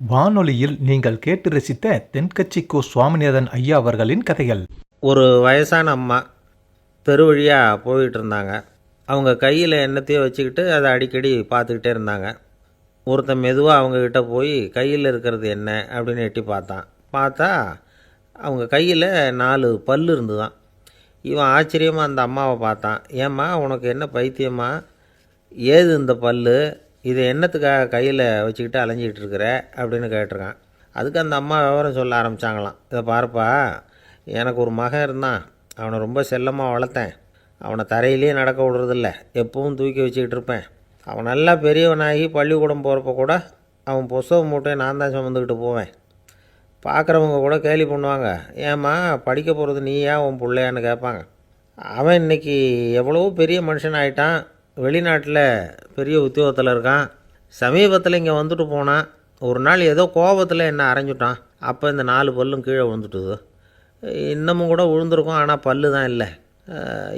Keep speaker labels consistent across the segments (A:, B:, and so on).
A: வானொலியில் நீங்கள் கேட்டு ரசித்த தென்கட்சி கோ சுவாமிநாதன் ஐயா அவர்களின் கதைகள்.
B: ஒரு வயசான அம்மா தெரு வழியாக போயிட்டு இருந்தாங்க. அவங்க கையில் எண்ணத்தையோ வச்சுக்கிட்டு அதை அடிக்கடி பார்த்துக்கிட்டே இருந்தாங்க. ஒருத்தன் மெதுவாக அவங்கக்கிட்ட போய் கையில் இருக்கிறது என்ன அப்படின்னு எட்டி பார்த்தா அவங்க கையில் 4 பல் இருந்துதான். இவன் ஆச்சரியமாக அந்த அம்மாவை பார்த்தான். ஏம்மா, உனக்கு என்ன பைத்தியமா? ஏது இந்த பல்? இதை என்னத்துக்காக கையில் வச்சுக்கிட்டு அலைஞ்சிக்கிட்டு இருக்கிற அப்படின்னு கேட்டிருக்கான். அதுக்கு அந்த அம்மா விவரம் சொல்ல ஆரம்பித்தாங்களாம். இதை பாருப்பா, எனக்கு ஒரு மகன் இருந்தான். அவனை ரொம்ப செல்லமாக வளர்த்தேன். அவனை தரையிலேயே நடக்க விடுறதில்ல, எப்பவும் தூக்கி வச்சுக்கிட்டு இருப்பேன். அவன் நல்லா பெரியவனாகி பள்ளிக்கூடம் போகிறப்ப கூட அவன் புஸ்தக மூட்டையை நான் தான் சுமந்துக்கிட்டு போவேன். பார்க்குறவங்க கூட கேலி பண்ணுவாங்க, ஏம்மா படிக்க போகிறது நீயா உன் பிள்ளையான்னு கேட்பாங்க. அவன் இன்றைக்கி எவ்வளவோ பெரிய மனுஷன் ஆகிட்டான். வெளிநாட்டில் பெரிய உத்தியோகத்தில் இருக்கான். சமீபத்தில் இங்கே வந்துட்டு போனான். ஒரு நாள் ஏதோ கோபத்தில் என்னை அரைஞ்சுட்டான். அப்போ இந்த 4 பல்லும் கீழே விழுந்துட்டுது. இன்னமும் கூட விழுந்திருக்கும், ஆனால் பல்லு தான் இல்லை.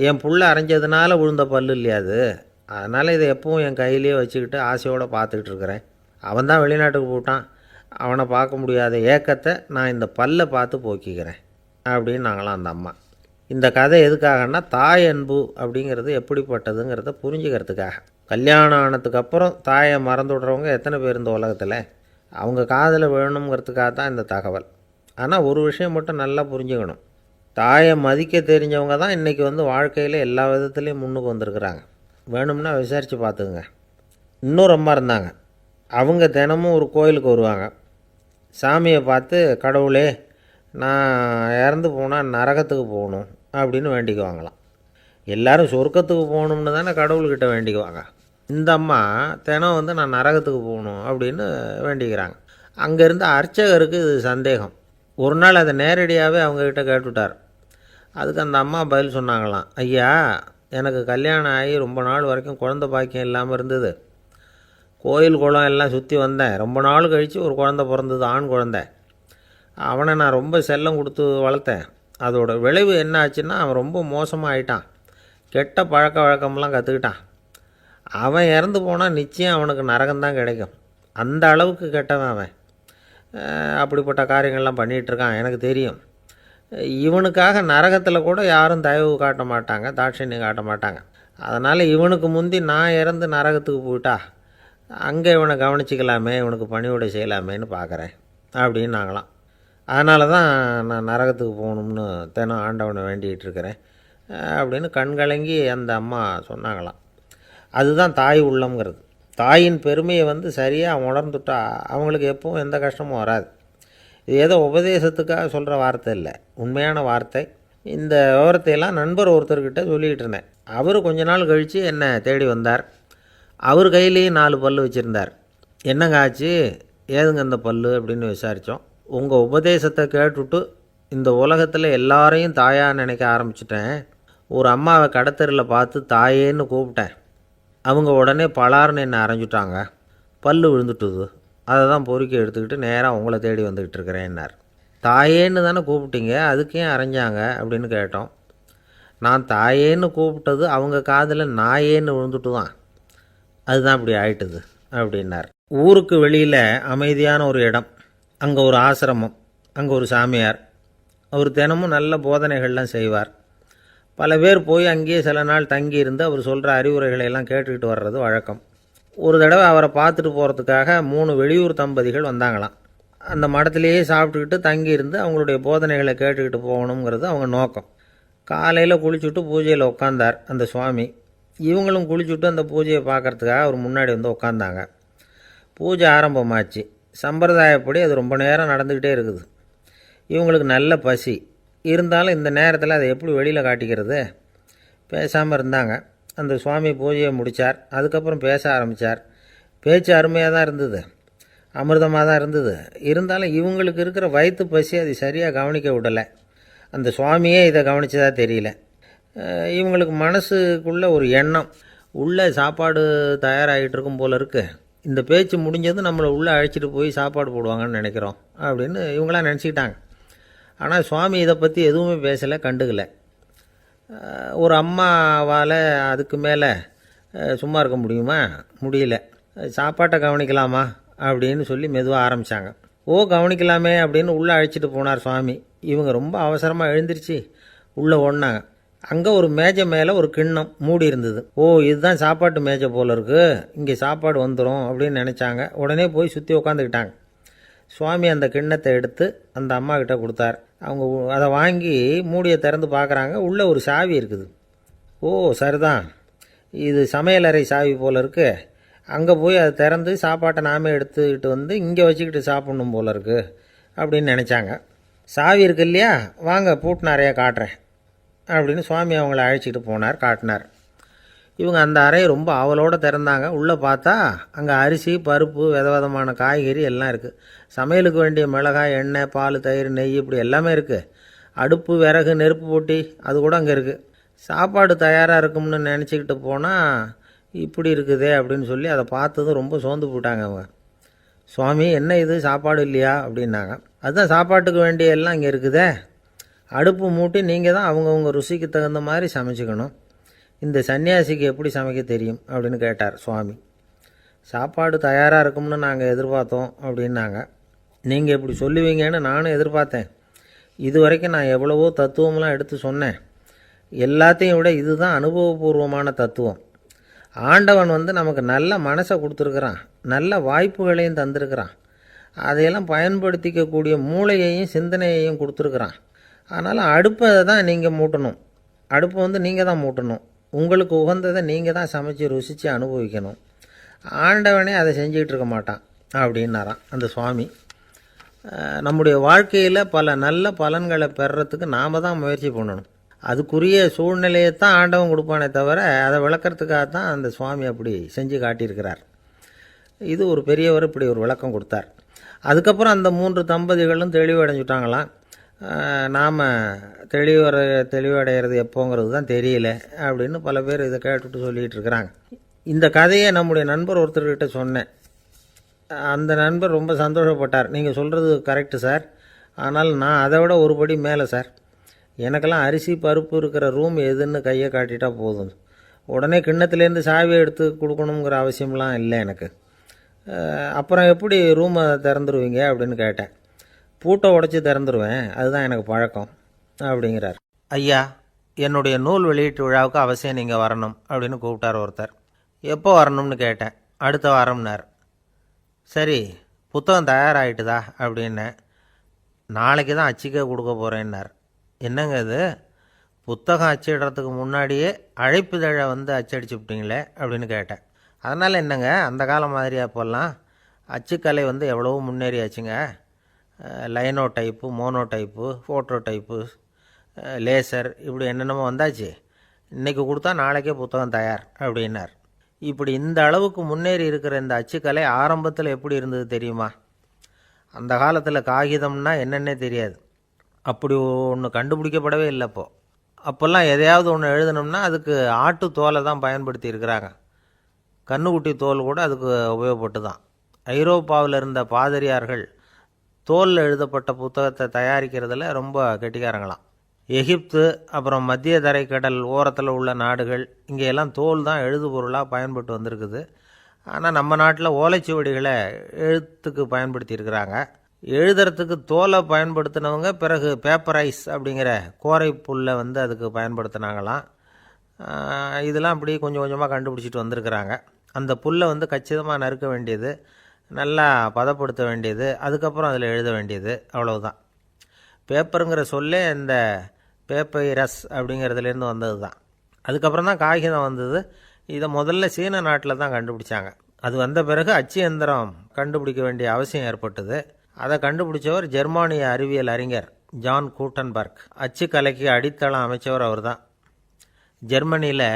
B: என் புள்ள அரைஞ்சதுனால விழுந்த பல்லு இல்லையா அது. அதனால் இதை எப்பவும் என் கையிலேயே வச்சுக்கிட்டு ஆசையோடு பார்த்துக்கிட்டு இருக்கிறேன். அவன் தான் வெளிநாட்டுக்கு போட்டான். அவனை பார்க்க முடியாத ஏக்கத்தை நான் இந்த பல்லை பார்த்து போக்கிக்கிறேன் அப்படின்னு நாங்களாம் அந்த அம்மா. இந்த கதை எதுக்காகன்னா, தாய் அன்பு அப்படிங்கிறது எப்படிப்பட்டதுங்கிறத புரிஞ்சுக்கிறதுக்காக. கல்யாணம் ஆனதுக்கப்புறம் தாயை மறந்து விடுறவங்க எத்தனை பேர் இந்த உலகத்தில்? அவங்க காதில் வேணுங்கிறதுக்காக தான் இந்த தகவல். ஆனால் ஒரு விஷயம் மட்டும் நல்லா புரிஞ்சுக்கணும். தாயை மதிக்க தெரிஞ்சவங்க தான் இன்றைக்கி வாழ்க்கையில் எல்லா விதத்துலேயும் முன்னுக்கு வந்திருக்கிறாங்க. வேணும்னா விசாரித்து பார்த்துக்குங்க. இன்னொரு அம்மா இருந்தாங்க. அவங்க தினமும் ஒரு கோயிலுக்கு வருவாங்க. சாமியை பார்த்து, கடவுளே, நான் இறந்து போனால் நரகத்துக்கு போகணும் அப்படின்னு வேண்டிக்குவாங்களாம். எல்லோரும் சொர்க்கத்துக்கு போகணும்னு தானே கடவுள்கிட்ட வேண்டிக்குவாங்க. இந்த அம்மா தினம் நான் நரகத்துக்கு போகணும் அப்படின்னு வேண்டிக்கிறாங்க. அங்கே இருந்த அர்ச்சகருக்கு இது சந்தேகம். ஒரு நாள் அதை நேரடியாகவே அவங்கக்கிட்ட கேட்டுவிட்டார். அதுக்கு அந்த அம்மா பதில் சொன்னாங்களாம், ஐயா, எனக்கு கல்யாணம் ஆகி ரொம்ப நாள் வரைக்கும் குழந்தை பாக்கியம் இல்லாமல் இருந்தது. கோயில் குளம் எல்லாம் சுற்றி வந்தேன். ரொம்ப நாள் கழித்து ஒரு குழந்தை பிறந்தது, ஆண் குழந்தை. அவனை நான் ரொம்ப செல்லம் கொடுத்து வளர்த்தேன். அதோட விளைவு என்ன ஆச்சுன்னா, அவன் ரொம்ப மோசமாக ஆகிட்டான். கெட்ட பழக்க வழக்கம்லாம் கற்றுக்கிட்டான். அவன் இறந்து போனால் நிச்சயம் அவனுக்கு நரகம்தான் கிடைக்கும். அந்த அளவுக்கு கெட்டவன் அவன். அப்படிப்பட்ட காரியங்கள்லாம் பண்ணிகிட்ருக்கான், எனக்கு தெரியும். இவனுக்காக நரகத்தில் கூட யாரும் தயவு காட்ட மாட்டாங்க, தாட்சண்யம் காட்ட மாட்டாங்க. அதனால் இவனுக்கு முந்தி நான் இறந்து நரகத்துக்கு போயிட்டா அங்கே இவனை கவனிச்சிக்கலாமே, இவனுக்கு பணிவிடை செய்யலாமேன்னு பார்க்குறேன் அப்படின்னு நாங்களாம். அதனால தான் நான் நரகத்துக்கு போகணும்னு தினம் ஆண்டவனை வேண்டிகிட்டு இருக்கிறேன் அப்படின்னு கண்கலங்கி அந்த அம்மா சொன்னாங்களாம். அதுதான் தாய் உள்ளம்ங்கிறது. தாயின் பெருமையை சரியாக உணர்ந்துட்டா அவங்களுக்கு எப்பவும் எந்த கஷ்டமும் வராது. இது ஏதோ உபதேசத்துக்காக சொல்கிற வார்த்தை இல்லை, உண்மையான வார்த்தை. இந்த விவரத்தையெல்லாம் நண்பர் ஒருத்தர்கிட்ட சொல்லிக்கிட்டு இருந்தேன். அவர் கொஞ்ச நாள் கழித்து என்னை தேடி வந்தார். அவர் கையிலேயும் 4 பல் வச்சுருந்தார். என்னங்க ஆச்சு, ஏதுங்க இந்த பல் அப்படின்னு விசாரித்தோம். உங்கள் உபதேசத்தை கேட்டுவிட்டு இந்த உலகத்தில் எல்லாரையும் தாயாக நினைக்க ஆரம்பிச்சிட்டேன். ஒரு அம்மாவை கடத்தரில் பார்த்து தாயேன்னு கூப்பிட்டேன். அவங்க உடனே பலார்னு என்னை அரைஞ்சிட்டாங்க. பல் விழுந்துட்டுது. அதை தான் பொறுக்கி எடுத்துக்கிட்டு நேராக உங்களை தேடி வந்துக்கிட்டு இருக்கிறேன்னார். தாயேன்னு தானே கூப்பிட்டீங்க, அதுக்கு ஏன் அரைஞ்சாங்க அப்படின்னு கேட்டோம். நான் தாயேன்னு கூப்பிட்டது அவங்க காதில் நாயேன்னு விழுந்துட்டு தான், அதுதான் இப்படி ஆயிட்டுது அப்படின்னார். ஊருக்கு வெளியில் அமைதியான ஒரு இடம், அங்கே ஒரு ஆசிரமம், அங்கே ஒரு சாமியார். அவர் தினமும் நல்ல போதனைகள்லாம் செய்வார். பல பேர் போய் அங்கேயே சில நாள் தங்கி இருந்து அவர் சொல்கிற அறிவுரைகளை எல்லாம் கேட்டுக்கிட்டு வர்றது வழக்கம். ஒரு தடவை அவரை பார்த்துட்டு போகிறதுக்காக 3 வெளியூர் தம்பதிகள் வந்தாங்களாம். அந்த மடத்திலேயே சாப்பிட்டுக்கிட்டு தங்கியிருந்து அவங்களுடைய போதனைகளை கேட்டுக்கிட்டு போகணுங்கிறது அவங்க நோக்கம். காலையில் குளிச்சுட்டு பூஜையில் உட்காந்தார் அந்த சுவாமி. இவங்களும் குளிச்சுட்டு அந்த பூஜையை பார்க்குறதுக்காக அவர் முன்னாடி உட்காந்தாங்க. பூஜை ஆரம்பமாச்சு. சம்பிரதாயப்படி அது ரொம்ப நேரம் நடந்துக்கிட்டே இருக்குது. இவங்களுக்கு நல்ல பசி இருந்தாலும் இந்த நேரத்தில் அதை எப்படி வெளியில் காட்டிக்கிறது? பேசாமல் இருந்தாங்க. அந்த சுவாமி பூஜையை முடித்தார். அதுக்கப்புறம் பேச ஆரம்பித்தார். பேச்சு அருமையாக தான் இருந்தது, அமிர்தமாக தான் இருந்தது. இருந்தாலும் இவங்களுக்கு இருக்கிற வயிற்று பசி அது சரியாக கவனிக்க விடலை. அந்த சுவாமியே இதை கவனித்ததாக தெரியல. இவங்களுக்கு மனசுக்குள்ளே ஒரு எண்ணம், உள்ளே சாப்பாடு தயாராகிட்டு இருக்கும் போல் இருக்குது. இந்த பேச்சு முடிஞ்சது நம்மளை உள்ளே அழைச்சிட்டு போய் சாப்பாடு போடுவாங்கன்னு நினைக்கிறோம் அப்படின்னு இவங்களாம் நினச்சிக்கிட்டாங்க. ஆனால் சுவாமி இதை பற்றி எதுவுமே பேசலை, கண்டுக்கலை. ஒரு அம்மாவால் அதுக்கு மேலே சும்மா இருக்க முடியுமா? முடியல. சாப்பாட்டை கவனிக்கலாமா அப்படின்னு சொல்லி மெதுவாக ஆரம்பித்தாங்க. ஓ கவனிக்கலாமே அப்படின்னு உள்ளே அழைச்சிட்டு போனார் சுவாமி. இவங்க ரொம்ப அவசரமாக எழுந்திருச்சு உள்ளே ஓடினாங்க. அங்கே ஒரு மேஜை மேலே ஒரு கிண்ணம் மூடி இருந்தது. ஓ இதுதான் சாப்பாட்டு மேஜை போல இருக்குது, இங்கே சாப்பாடு வந்துடும் அப்படின்னு நினச்சாங்க. உடனே போய் சுற்றி உக்காந்துக்கிட்டாங்க. சுவாமி அந்த கிண்ணத்தை எடுத்து அந்த அம்மா கிட்ட கொடுத்தார். அவங்க அதை வாங்கி மூடியை திறந்து பார்க்குறாங்க. உள்ளே ஒரு சாவி இருக்குது. ஓ சரிதான், இது சமையலறை சாவி போல் இருக்குது, அங்கே போய் அதை திறந்து சாப்பாட்டை நாமே எடுத்துக்கிட்டு வந்து இங்கே வச்சுக்கிட்டு சாப்பிட்ணும் போல இருக்குது அப்படின்னு நினச்சாங்க. சாவி இருக்கு இல்லையா, வாங்க பூட்டு நிறையா காட்டுறேன் அப்படின்னு சுவாமி அவங்கள அழைச்சிட்டு போனார், காட்டினார். இவங்க அந்த அறையை ரொம்ப ஆவலோடு திறந்தாங்க. உள்ளே பார்த்தா அங்கே அரிசி, பருப்பு, விதவிதமான காய்கறி எல்லாம் இருக்குது. சமையலுக்கு வேண்டிய மிளகாய், எண்ணெய், பால், தயிர், நெய் இப்படி எல்லாமே இருக்குது. அடுப்பு, விறகு, நெருப்பு போட்டி அது கூட அங்கே இருக்குது. சாப்பாடு தயாராக இருக்கும்னு நினச்சிக்கிட்டு போனால் இப்படி இருக்குதே அப்படின்னு சொல்லி அதை பார்த்ததும் ரொம்ப சோர்ந்து போட்டாங்க அவங்க. சுவாமி என்ன இது சாப்பாடு இல்லையா அப்படின்னாங்க. அதுதான் சாப்பாட்டுக்கு வேண்டிய எல்லாம் இங்கே இருக்குதே, அடுப்பு மூட்டி நீங்கள் தான் அவங்கவுங்க ருசிக்கு தகுந்த மாதிரி சமைச்சிக்கணும். இந்த சன்னியாசிக்கு எப்படி சமைக்க தெரியும் அப்படின்னு கேட்டார் சுவாமி. சாப்பாடு தயாராக இருக்கும்னு நாங்கள் எதிர்பார்த்தோம் அப்படின்னாங்க. நீங்கள் இப்படி சொல்லுவீங்கன்னு நானும் எதிர்பார்த்தேன். இது வரைக்கும் நான் எவ்வளவோ தத்துவம்லாம் எடுத்து சொன்னேன். எல்லாத்தையும் விட இதுதான் அனுபவபூர்வமான தத்துவம். ஆண்டவன் நமக்கு நல்ல மனசை கொடுத்துருக்குறான், நல்ல வாய்ப்புகளையும் தந்திருக்கிறான், அதையெல்லாம் பயன்படுத்திக்கக்கூடிய மூளையையும் சிந்தனையையும் கொடுத்துருக்குறான். அதனால் அடுப்பை தான் நீங்கள் மூட்டணும், அடுப்பை நீங்கள் தான் மூட்டணும், உங்களுக்கு உகந்ததை நீங்கள் தான் சமைச்சு ருசித்து அனுபவிக்கணும். ஆண்டவனே அதை செஞ்சுக்கிட்டு இருக்க மாட்டான் அப்படின்னாராம் அந்த சுவாமி. நம்முடைய வாழ்க்கையில் பல நல்ல பலன்களை பெறுறதுக்கு நாம் தான் முயற்சி பண்ணணும். அதுக்குரிய சூழ்நிலையை தான் ஆண்டவன் கொடுப்பானே தவிர அதை விளக்கிறதுக்காக தான் அந்த சுவாமி அப்படி செஞ்சு காட்டியிருக்கிறார். இது ஒரு பெரியவர் இப்படி ஒரு விளக்கம் கொடுத்தார். அதுக்கப்புறம் அந்த 3 தம்பதிகளும் தெளிவடைஞ்சுட்டாங்களாம். நாம் தெளிவடைகிறது எப்போங்கிறது தான் தெரியல அப்படின்னு பல பேர் இதை கேட்டுட்டு சொல்லிகிட்டு இருக்கிறாங்க. இந்த கதையை நம்முடைய நண்பர் ஒருத்தர்கிட்ட சொன்னேன். அந்த நண்பர் ரொம்ப சந்தோஷப்பட்டார். நீங்கள் சொல்கிறது கரெக்டு சார், ஆனால் நான் அதை விட ஒரு படி மேலே சார். எனக்கெல்லாம் அரிசி பருப்பு இருக்கிற ரூம் எதுன்னு கையை காட்டிட்டா போதும், உடனே கிண்ணத்துலேருந்து சாவியை எடுத்து கொடுக்கணுங்கிற அவசியம்லாம் இல்லை எனக்கு. அப்புறம் எப்படி ரூமை திறந்துருவீங்க அப்படின்னு கேட்டேன். பூட்டை உடச்சி திறந்துருவேன், அதுதான் எனக்கு பழக்கம் அப்படிங்கிறார். ஐயா என்னுடைய நூல் வெளியீட்டு விழாவுக்கு அவசியம் நீங்கள் வரணும் அப்படின்னு கூப்பிட்டார் ஒருத்தர். எப்போ வரணும்னு கேட்டேன். அடுத்த வாரம்னார். சரி புத்தகம் தயாராகிட்டுதா அப்படின்னேன். நாளைக்கு தான் அச்சிக்க கொடுக்க போகிறேன்னார். என்னங்க இது, புத்தகம் அச்சிடுறதுக்கு முன்னாடியே அழைப்புதழை அச்சடிச்சு விட்டீங்களே அப்படின்னு கேட்டேன். அதனால் என்னங்க, அந்த காலம் மாதிரி அப்போல்லாம் அச்சுக்கலை எவ்வளவோ முன்னேறியாச்சுங்க. Linotype, monotype, phototype, laser இப்படி என்னென்னமோ வந்தாச்சு. இன்றைக்கி கொடுத்தா நாளைக்கே புத்தகம் தயார் அப்படின்னார். இப்படி இந்த அளவுக்கு முன்னேறி இருக்கிற இந்த அச்சுக்கலை ஆரம்பத்தில் எப்படி இருந்தது தெரியுமா? அந்த காலத்தில் காகிதம்னா என்னென்னே தெரியாது, அப்படி ஒன்று கண்டுபிடிக்கப்படவே இல்லை. அப்போல்லாம் எதையாவது ஒன்று எழுதணும்னா அதுக்கு ஆட்டு தோலை தான் பயன்படுத்தி இருக்கிறாங்க. கண்ணுக்குட்டி தோல் கூட அதுக்கு உபயோகப்பட்டு தான். ஐரோப்பாவில் இருந்த பாதிரியார்கள் தோலில் எழுதப்பட்ட புத்தகத்தை தயாரிக்கிறதுல ரொம்ப கெட்டிக்காரங்களாம். எகிப்து, அப்புறம் மத்திய தரைக்கடல் ஓரத்தில் உள்ள நாடுகள், இங்கே எல்லாம் தோல் தான் எழுதுபொருளாக பயன்பட்டு வந்திருக்குது. ஆனால் நம்ம நாட்டில் ஓலைச்சுவடிகளை எழுத்துக்கு பயன்படுத்தியிருக்கிறாங்க. எழுதுறதுக்கு தோலை பயன்படுத்தினவங்க பிறகு பேப்பரைஸ் அப்படிங்கிற கோரை புல்லை அதுக்கு பயன்படுத்தினாங்களாம். இதெல்லாம் அப்படி கொஞ்சம் கொஞ்சமாக கண்டுபிடிச்சிட்டு வந்திருக்கிறாங்க. அந்த புல்லை கச்சிதமாக நறுக்க வேண்டியது, நல்லா பதப்படுத்த வேண்டியது, அதுக்கப்புறம் அதில் எழுத வேண்டியது, அவ்வளவுதான். பேப்பருங்கிற சொல்லே இந்த பேப்பைரஸ் அப்படிங்கிறதுலேருந்து வந்தது தான். அதுக்கப்புறம் தான் காகிதம் வந்தது. இதை முதல்ல சீன நாட்டில் தான் கண்டுபிடிச்சாங்க. அது வந்த பிறகு அச்சு எந்திரம் கண்டுபிடிக்க வேண்டிய அவசியம் ஏற்பட்டது. அதை கண்டுபிடிச்சவர் ஜெர்மானிய அறிவியல் அறிஞர் ஜான் கூட்டன்பர்க். அச்சு கலைக்கு அடித்தளம் அமைச்சவர் அவர் தான். ஜெர்மனியில்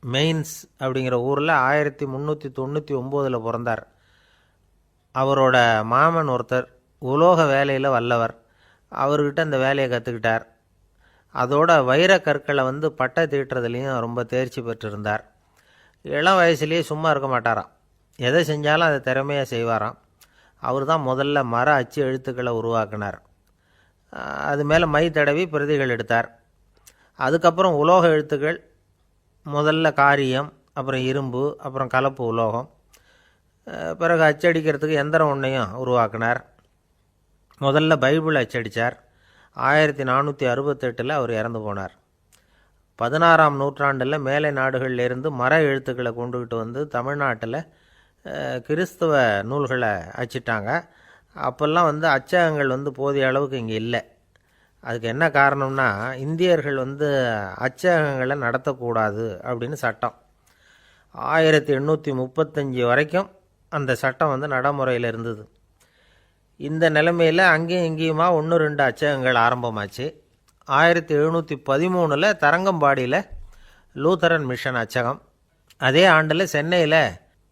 B: மெயின்ஸ் அப்படிங்கிற ஊரில் 1399 பிறந்தார். அவரோட மாமன் ஒருத்தர் உலோக வேலையில் வல்லவர். அவர்கிட்ட இந்த வேலையை கற்றுக்கிட்டார். அதோட வைர கற்களை பட்டை தீட்டுறதுலேயும் ரொம்ப தேர்ச்சி பெற்றிருந்தார். இளம் வயசுலேயே சும்மா இருக்க மாட்டாராம், எதை செஞ்சாலும் அதை திறமையாக செய்வாராம். அவர் தான் முதல்ல மர அச்சு எழுத்துக்களை உருவாக்கினார். அது மேலே மை தடவி பிரதிகள் எடுத்தார். அதுக்கப்புறம் உலோக எழுத்துக்கள், முதல்ல காரியம், அப்புறம் இரும்பு, அப்புறம் கலப்பு உலோகம், பிறகு அச்சடிக்கிறதுக்கு எந்திரம் ஒன்றையும் உருவாக்கினார். முதல்ல பைபிள் அச்சடித்தார். 1468 அவர் இறந்து போனார். 16ஆம் நூற்றாண்டில் மேலை நாடுகளிலிருந்து மர எழுத்துக்களை கொண்டுக்கிட்டு வந்து தமிழ்நாட்டில் கிறிஸ்தவ நூல்களை அச்சிட்டாங்க. அப்போல்லாம் அச்சகங்கள் போதிய அளவுக்கு இங்கே இல்லை. அதுக்கு என்ன காரணம்னா, இந்தியர்கள் அச்சகங்களை நடத்தக்கூடாது அப்படின்னு சட்டம். 1835 வரைக்கும் அந்த சட்டம் நடைமுறையில் இருந்தது. இந்த நிலைமையில் அங்கேயும் இங்கேயுமா 1-2 அச்சகங்கள் ஆரம்பமாச்சு. 1713 தரங்கம்பாடியில் லூத்தரன் மிஷன் அச்சகம், அதே ஆண்டில் சென்னையில்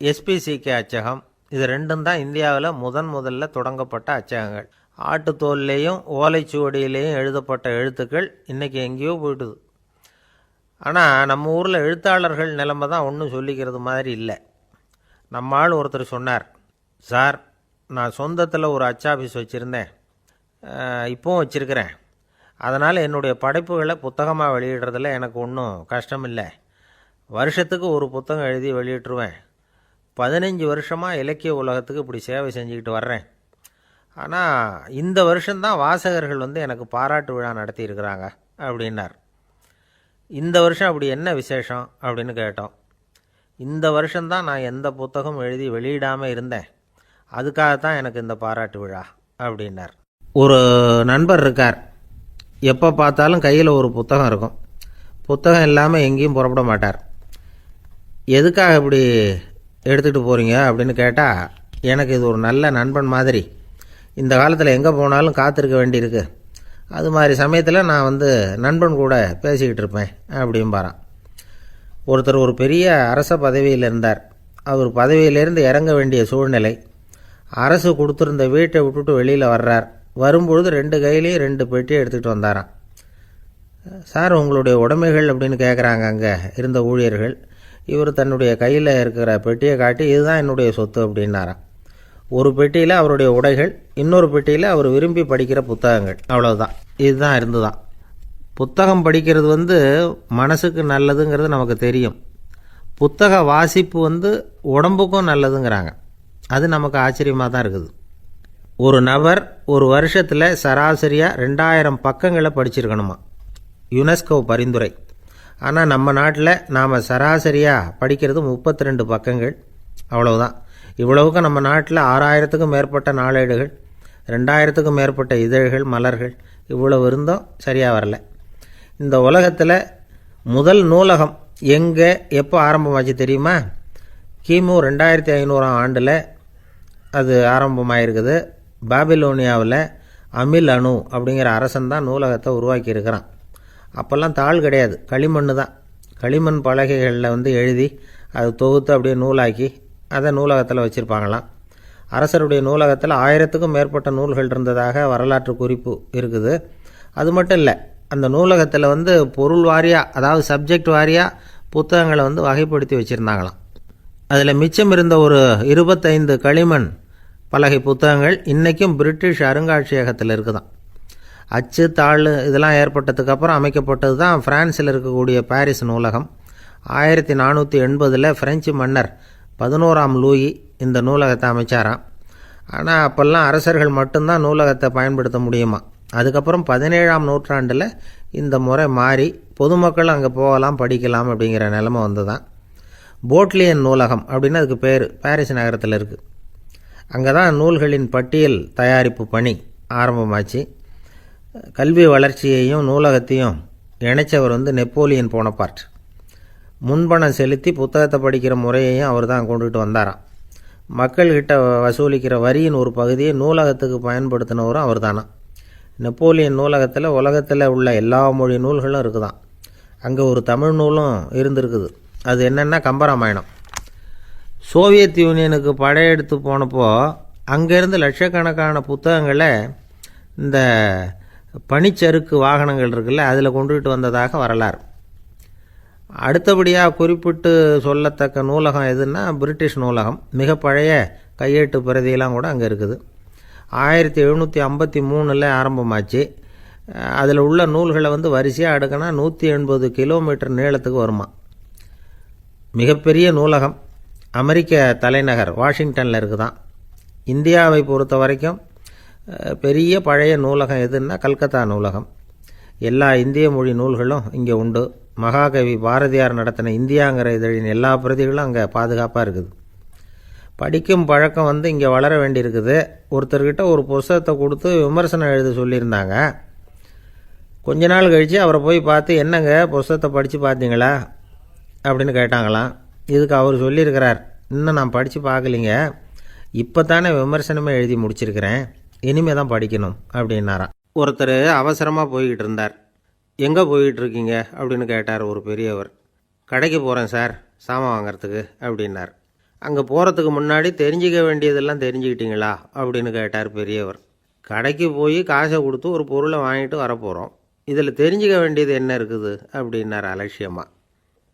B: எஸ்பிசிகே அச்சகம். இது ரெண்டும் தான் இந்தியாவில் முதல்ல தொடங்கப்பட்ட அச்சகங்கள். ஆட்டுத்தோல்லையும் ஓலைச்சுவடியிலையும் எழுதப்பட்ட எழுத்துக்கள் இன்றைக்கி எங்கேயோ போயிட்டுது. ஆனால் நம்ம ஊரில் எழுத்தாளர்கள் நிலைமை தான் ஒன்றும் சொல்லிக்கிறது மாதிரி இல்லை. நம்ம ஆள் ஒருத்தர் சொன்னார், சார் நான் சொந்தத்தில் ஒரு அச்சாபீஸ் வச்சுருந்தேன், இப்போவும் வச்சுருக்கிறேன். அதனால் என்னுடைய படைப்புகளை புத்தகமாக வெளியிடுறதில் எனக்கு ஒன்றும் கஷ்டம் இல்லை. வருஷத்துக்கு ஒரு புத்தகம் எழுதி வெளியிட்டுருவேன். 15 வருஷமாக இலக்கிய உலகத்துக்கு இப்படி சேவை செஞ்சுக்கிட்டு வர்றேன். ஆனால் இந்த வருஷம்தான் வாசகர்கள் எனக்கு பாராட்டு விழா நடத்தியிருக்கிறாங்க அப்படின்னார். இந்த வருஷம் அப்படி என்ன விசேஷம் அப்படின்னு கேட்டோம். இந்த வருஷம்தான் நான் எந்த புத்தகம் எழுதி வெளியிடாமல் இருந்தேன், அதுக்காகத்தான் எனக்கு இந்த பாராட்டு விழா அப்படின்னார். ஒரு நண்பர் இருக்கார், எப்போ பார்த்தாலும் கையில் ஒரு புத்தகம் இருக்கும். புத்தகம் இல்லாமல் எங்கேயும் புறப்பட மாட்டார். எதுக்காக இப்படி எடுத்துகிட்டு போகிறீங்க அப்படின்னு கேட்டால், எனக்கு இது ஒரு நல்ல நண்பன் மாதிரி, இந்த காலத்தில் எங்கே போனாலும் காத்திருக்க வேண்டியிருக்கு, அது மாதிரி சமயத்தில் நான் நண்பன் கூட பேசிக்கிட்டு இருப்பேன் அப்படிம்பாரான். ஒருத்தர் ஒரு பெரிய அரச பதவியில் இருந்தார். அவர் பதவியிலேருந்து இறங்க வேண்டிய சூழ்நிலை. அரசு கொடுத்துருந்த வீட்டை விட்டுட்டு வெளியில் வர்றார். வரும்பொழுது 2 கையிலையும் 2 பெட்டியை எடுத்துகிட்டு வந்தாராம். சார் உங்களுடைய உடைமைகள் அப்படின்னு கேட்குறாங்க அங்கே இருந்த ஊழியர்கள். இவர் தன்னுடைய கையில் இருக்கிற பெட்டியை காட்டி, இதுதான் என்னுடைய சொத்து அப்படின்னாராம். ஒரு பெட்டியில் அவருடைய உடைகள், இன்னொரு பெட்டியில் அவர் விரும்பி படிக்கிற புத்தகங்கள். அவ்வளவுதான். இதுதான் இருந்துதான். புத்தகம் படிக்கிறது மனசுக்கு நல்லதுங்கிறது நமக்கு தெரியும். புத்தக வாசிப்பு உடம்புக்கும் நல்லதுங்கிறாங்க. அது நமக்கு ஆச்சரியமாக தான் இருக்குது. ஒரு நபர் ஒரு வருஷத்தில் சராசரியாக 2000 பக்கங்களை படிச்சிருக்கணுமா, யுனெஸ்கோ பரிந்துரை. ஆனால் நம்ம நாட்டில் நாம் சராசரியாக படிக்கிறது 32 பக்கங்கள். அவ்வளவுதான். இவ்வளவுக்கு நம்ம நாட்டில் 6000க்கும் மேற்பட்ட நாளேடுகள், 2000க்கும் மேற்பட்ட இதழ்கள், மலர்கள், இவ்வளவு இருந்தும் சரியாக வரல. இந்த உலகத்தில் முதல் நூலகம் எங்கே எப்போ ஆரம்பமாச்சு தெரியுமா? கிமு 2500ஆம் ஆண்டில் அது ஆரம்பமாயிருக்குது. பாபிலோனியாவில் அமில் அணு அப்படிங்கிற அரசன் தான் நூலகத்தை உருவாக்கியிருக்கிறான். அப்போல்லாம் தாள் கிடையாது, களிமண் தான். களிமண் பலகைகளில் எழுதி அது தொகுத்து அப்படியே நூலாக்கி அதை நூலகத்தில் வச்சுருப்பாங்களாம். அரசருடைய நூலகத்தில் 1000க்கும் மேற்பட்ட நூல்கள் இருந்ததாக வரலாற்று குறிப்பு இருக்குது. அது மட்டும் இல்லை, அந்த நூலகத்தில் பொருள் வாரியாக, அதாவது சப்ஜெக்ட் வாரியாக புத்தகங்களை வகைப்படுத்தி வச்சுருந்தாங்களாம். அதில் மிச்சம் இருந்த ஒரு 25 களிமண் பலகை புத்தகங்கள் இன்றைக்கும் பிரிட்டிஷ் அருங்காட்சியகத்தில் இருக்குதான். அச்சு தாள் இதெல்லாம் ஏற்பட்டதுக்கப்புறம் அமைக்கப்பட்டது தான் பிரான்ஸில் இருக்கக்கூடிய பாரிஸ் நூலகம். 1480 பிரெஞ்சு மன்னர் 11ஆம் லூயி இந்த நூலகத்தை அமைச்சாராம். ஆனால் அப்போல்லாம் அரசர்கள் மட்டும்தான் நூலகத்தை பயன்படுத்த முடியுமா. அதுக்கப்புறம் 17ஆம் நூற்றாண்டில் இந்த முறை மாறி பொதுமக்கள் அங்கே போகலாம், படிக்கலாம் அப்படிங்கிற நிலைமை வந்துதான். போட்லியன் நூலகம் அப்படின்னு அதுக்கு பேர், பாரிஸ் நகரத்தில் இருக்குது. அங்கே தான் நூல்களின் பட்டியல் தயாரிப்பு பணி ஆரம்பமாச்சு. கல்வி வளர்ச்சியையும் நூலகத்தையும் இணைச்சவர் நெப்போலியன் போனபார்ட். முன்பணம் செலுத்தி புத்தகத்தை படிக்கிற முறையையும் அவர் தான் கொண்டுகிட்டு வந்தாராம். மக்கள்கிட்ட வசூலிக்கிற வரியின் ஒரு பகுதியை நூலகத்துக்கு பயன்படுத்தினவரும் அவர் தானா. நெப்போலியன் நூலகத்தில் உலகத்தில் உள்ள எல்லா மொழி நூல்களும் இருக்குதான். அங்கே ஒரு தமிழ் நூலும் இருந்திருக்குது. அது என்னென்னா கம்பராமாயணம். சோவியத் யூனியனுக்கு படையெடுத்து போனப்போ அங்கேருந்து லட்சக்கணக்கான புத்தகங்களை இந்த பனிச்சறுக்கு வாகனங்கள் இருக்குல்ல, அதில் கொண்டுகிட்டு வந்ததாக வரலாறு. அடுத்தபடியாக குறிப்பிட்டு சொல்லத்தக்க நூலகம் எதுன்னா பிரிட்டிஷ் நூலகம். மிக பழைய கையெழுத்து பிரதியெல்லாம் கூட அங்கே இருக்குது. 1753 ஆரம்பமாச்சு. அதில் உள்ள நூல்களை வரிசையாக அடுக்கினா 180 கிலோமீட்டர் நீளத்துக்கு வருமா. மிகப்பெரிய நூலகம். அமெரிக்க தலைநகர் வாஷிங்டனில் இருக்குதான். இந்தியாவை பொறுத்த வரைக்கும் பெரிய பழைய நூலகம் எதுன்னா கல்கத்தா நூலகம். எல்லா இந்திய மொழி நூல்களும் இங்கே உண்டு. மகாகவி பாரதியார் நடத்தின இந்தியாங்கிற இதழின் எல்லா பிரதிகளும் அங்கே பாதுகாப்பாக இருக்குது. படிக்கும் பழக்கம் இங்கே வளர வேண்டியிருக்குது. ஒருத்தர்கிட்ட ஒரு புஸ்தகத்தை கொடுத்து விமர்சனம் எழுத சொல்லியிருந்தாங்க. கொஞ்ச நாள் கழித்து அவரை போய் பார்த்து, என்னங்க புஸ்தகத்தை படித்து பார்த்தீங்களா அப்படின்னு கேட்டாங்களாம். இதுக்கு அவர் சொல்லியிருக்கிறார், இன்னும் நான் படித்து பார்க்கலிங்க, இப்போ தானே விமர்சனமே எழுதி முடிச்சிருக்கிறேன், இனிமே தான் படிக்கணும் அப்படின்னாராம். ஒருத்தர் அவசரமாக போய்கிட்டு இருந்தார். எங்கே போய்கிட்டு இருக்கீங்க அப்படின்னு கேட்டார் ஒரு பெரியவர். கடைக்கு போகிறேன் சார், சாமான் வாங்கிறதுக்கு அப்படின்னார். அங்கே போகிறதுக்கு முன்னாடி தெரிஞ்சிக்க வேண்டியதெல்லாம் தெரிஞ்சுக்கிட்டீங்களா அப்படின்னு கேட்டார் பெரியவர். கடைக்கு போய் காசை கொடுத்து ஒரு பொருளை வாங்கிட்டு வரப்போகிறோம், இதில் தெரிஞ்சிக்க வேண்டியது என்ன இருக்குது அப்படின்னார் அலட்சியமாக.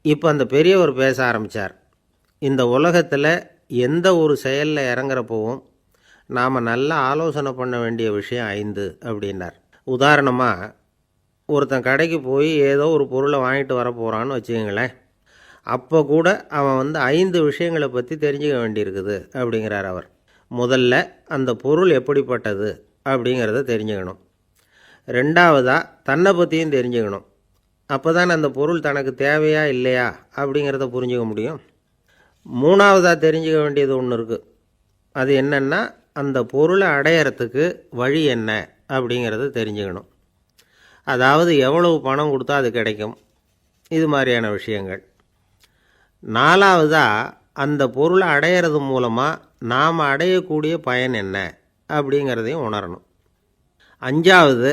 B: இப்போ அந்த பெரியவர் பேச ஆரம்பித்தார். இந்த உலகத்தில் எந்த ஒரு செயலில் இறங்குறப்போவும் நாம் நல்லா ஆலோசனை பண்ண வேண்டிய விஷயம் 5 அப்படின்னார். உதாரணமாக, ஒருத்தன் கடைக்கு போய் ஏதோ ஒரு பொருளை வாங்கிட்டு வர போகிறான்னு வச்சுக்கங்களேன். அப்போ கூட அவன் 5 விஷயங்களை பற்றி தெரிஞ்சுக்க வேண்டியிருக்குது அப்படிங்கிறார் அவர். முதல்ல அந்த பொருள் எப்படிப்பட்டது அப்படிங்கிறத தெரிஞ்சுக்கணும். ரெண்டாவதாக தன்னை பற்றியும் தெரிஞ்சுக்கணும். அப்போ தான் அந்த பொருள் தனக்கு தேவையா இல்லையா அப்படிங்கிறத புரிஞ்சுக்க முடியும். மூணாவதாக தெரிஞ்சுக்க வேண்டியது ஒன்று இருக்குது. அது என்னென்னா, அந்த பொருளை அடையிறதுக்கு வழி என்ன அப்படிங்கிறத தெரிஞ்சுக்கணும். அதாவது எவ்வளவு பணம் கொடுத்தா அது கிடைக்கும், இது மாதிரியான விஷயங்கள். நாலாவதாக அந்த பொருளை அடையிறது மூலமாக நாம் அடையக்கூடிய பயன் என்ன அப்படிங்கிறதையும் உணரணும். அஞ்சாவது,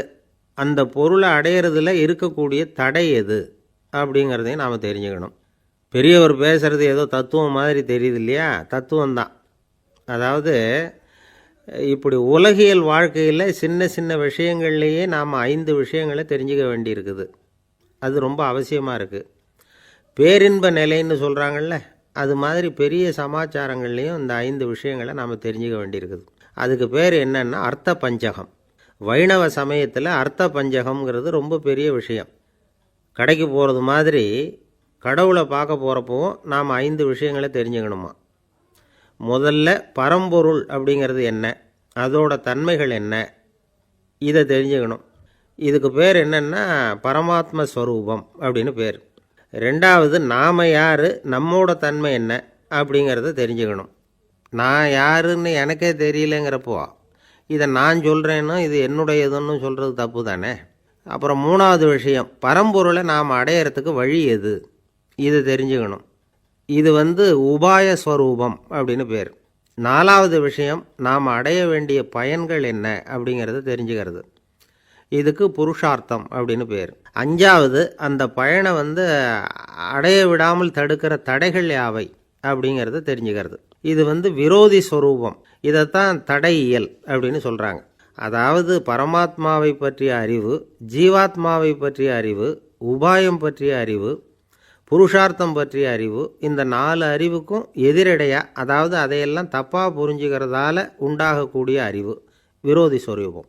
B: அந்த பொருளை அடையிறதுல இருக்கக்கூடிய தடை எது அப்படிங்கிறதையும் நாம் தெரிஞ்சுக்கணும். பெரியவர் பேசுகிறது ஏதோ தத்துவம் மாதிரி தெரியுது இல்லையா? தத்துவம்தான். அதாவது இப்படி உலகியல் வாழ்க்கையில் சின்ன சின்ன விஷயங்கள்லேயே நாம் 5 விஷயங்களை தெரிஞ்சுக்க வேண்டியிருக்குது. அது ரொம்ப அவசியமாக இருக்குது. பேரின்ப நிலைன்னு சொல்கிறாங்கள்ல, அது மாதிரி பெரிய சமாச்சாரங்கள்லேயும் இந்த 5 விஷயங்களை நாம் தெரிஞ்சுக்க வேண்டியிருக்குது. அதுக்கு பேர் என்னன்னா அர்த்த பஞ்சகம். வைணவ சமயத்தில் அர்த்த பஞ்சகம்ங்கிறது ரொம்ப பெரிய விஷயம். கடைக்கு போகிறது மாதிரி கடவுளை பார்க்க போகிறப்பவும் நாம் 5 விஷயங்களை தெரிஞ்சுக்கணுமா. முதல்ல பரம்பொருள் அப்படிங்கிறது என்ன, அதோட தன்மைகள் என்ன, இதை தெரிஞ்சுக்கணும். இதுக்கு பேர் என்னென்னா பரமாத்ம ஸ்வரூபம் அப்படின்னு பேர். ரெண்டாவது, நாம் யார், நம்மோட தன்மை என்ன அப்படிங்கிறத தெரிஞ்சுக்கணும். நான் யாருன்னு எனக்கே தெரியலைங்கிறப்போ இதை நான் சொல்கிறேன்னு இது என்னுடையதுன்னு சொல்கிறது தப்பு தானே. அப்புறம் மூணாவது விஷயம், பரம்பொருளை நாம் அடையிறதுக்கு வழி எது, இதை தெரிஞ்சுக்கணும். இது உபாய ஸ்வரூபம் அப்படின்னு பேர். நாலாவது விஷயம், நாம் அடைய வேண்டிய பயன்கள் என்ன அப்படிங்கிறத தெரிஞ்சுக்கிறது. இதுக்கு புருஷார்த்தம் அப்படின்னு பேர். அஞ்சாவது, அந்த பயனை அடைய விடாமல் தடுக்கிற தடைகள் யாவை அப்படிங்கிறத தெரிஞ்சுக்கிறது. இது விரோதி ஸ்வரூபம். இதைத்தான் தடையியல் அப்படின்னு சொல்கிறாங்க. அதாவது பரமாத்மாவை பற்றிய அறிவு, ஜீவாத்மாவை பற்றிய அறிவு, உபாயம் பற்றிய அறிவு, புருஷார்த்தம் பற்றிய அறிவு, இந்த 4 அறிவுக்கும் எதிரடையாக, அதாவது அதையெல்லாம் தப்பாக புரிஞ்சுக்கிறதால உண்டாகக்கூடிய அறிவு விரோதி ஸ்வரூபம்.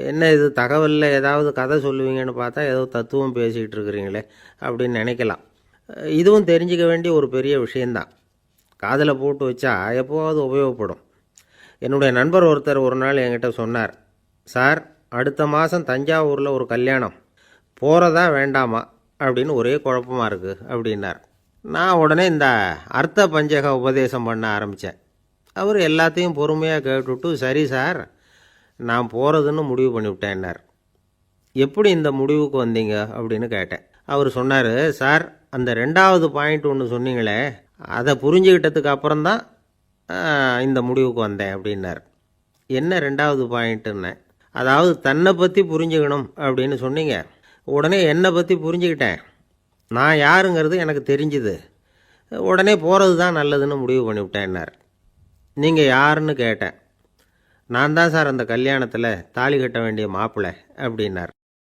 B: என்ன இது தகவலில் ஏதாவது கதை சொல்லுவீங்கன்னு பார்த்தா ஏதோ தத்துவம் பேசிகிட்டு இருக்கிறீங்களே அப்படின்னு நினைக்கலாம். இதுவும் தெரிஞ்சிக்க வேண்டிய ஒரு பெரிய விஷயந்தான். காதில் போட்டு வச்சா எப்போவாவது உபயோகப்படும். என்னுடைய நண்பர் ஒருத்தர் ஒரு நாள் என்கிட்ட சொன்னார், சார், அடுத்த மாதம் தஞ்சாவூரில் ஒரு கல்யாணம், போகிறதா வேண்டாமா அப்படின்னு ஒரே குழப்பமாக இருக்குது அப்படின்னார். நான் உடனே இந்த அர்த்த பஞ்சக உபதேசம் பண்ண ஆரம்பித்தேன். அவர் எல்லாத்தையும் பொறுமையாக கேட்டுவிட்டு, சரி சார், நான் போகிறதுன்னு முடிவு பண்ணிவிட்டேன்னார். எப்படி இந்த முடிவுக்கு வந்தீங்க அப்படின்னு கேட்டேன். அவர் சொன்னார், சார், அந்த 2வது பாயிண்ட் ஒன்று சொன்னீங்களே, அதை புரிஞ்சுக்கிட்டதுக்கு அப்புறம்தான் இந்த முடிவுக்கு வந்தேன் அப்படின்னார். என்ன 2வது பாயிண்ட்டுன்னு? அதாவது தன்னை பற்றி புரிஞ்சுக்கணும் அப்படின்னு சொன்னீங்க. உடனே என்னை பற்றி புரிஞ்சுக்கிட்டேன், நான் யாருங்கிறது எனக்கு தெரிஞ்சுது, உடனே போகிறது தான் நல்லதுன்னு முடிவு பண்ணிவிட்டேன்னார். நீங்கள் யாருன்னு கேட்டேன். நான் தான் சார் அந்த கல்யாணத்தில் தாலி கட்ட வேண்டிய மாப்பிள்ளை அப்படின்னார்.